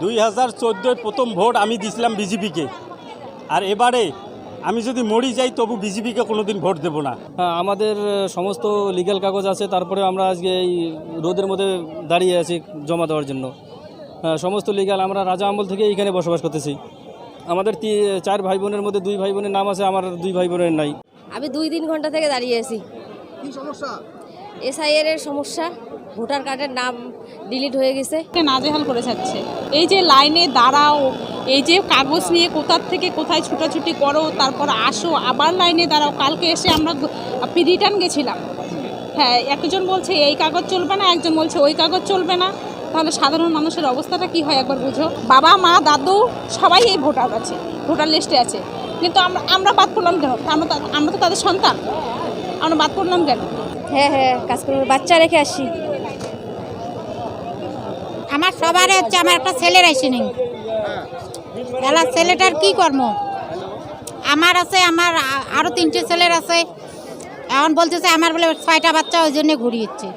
2014 প্রথম ভোট আমি দিয়েছিলাম বিজেপিকে, আর এবারে আমি যদি মরি যাই তবু বিজেপিকে কোনোদিন ভোট দেব না। হ্যাঁ, আমাদের সমস্ত লিগ্যাল কাগজ আছে, তারপরে আমরা আজকে এই রোদের মধ্যে দাঁড়িয়ে আছি জমা দেওয়ার জন্য। হ্যাঁ, সমস্ত লিগ্যাল, আমরা রাজা আমল থেকে এইখানে বসবাস করতেছি। আমাদের 4 ভাই বোনের মধ্যে 2 ভাই বোনের নাম আছে, আমার 2 ভাই বোনের নাই। আমি 2-3 ঘন্টা থেকে দাঁড়িয়ে আছি। কি সমস্যা? এসআইআর এর সমস্যা, ভোটার কার্ডের নাম ডিলিট হয়ে গেছে। নাজেহাল করে যাচ্ছে। এই যে লাইনে দাঁড়াও, এই যে কাগজ নিয়ে কোথার থেকে কোথায় ছুটাছুটি করো, তারপর আসো আবার লাইনে দাঁড়াও। কালকে এসে আমরা রিটার্ন গেছিলাম। হ্যাঁ, একজন বলছে এই কাগজ চলবে না, একজন বলছে ওই কাগজ চলবে না। তাহলে সাধারণ মানুষের অবস্থাটা কি হয় একবার বুঝো। বাবা মা দাদু সবাই এই ভোটার আছে, ভোটার লিস্টে আছে, কিন্তু আমরা বাদ পড়লাম কেন? আমরা তো তাদের সন্তান, আমরা বাদ পড়লাম কেন? হ্যাঁ, কাজ করবো, বাচ্চা রেখে আসি। আমার সবার হচ্ছে, আমার একটা ছেলের আসেনি। এলা ছেলেটার কি কর্ম? আমার আছে, আমার আরো 3টে ছেলের আছে। এখন বলতেছে আমার বলে 6টা বাচ্চা, ওই জন্য ঘুরিয়েছে।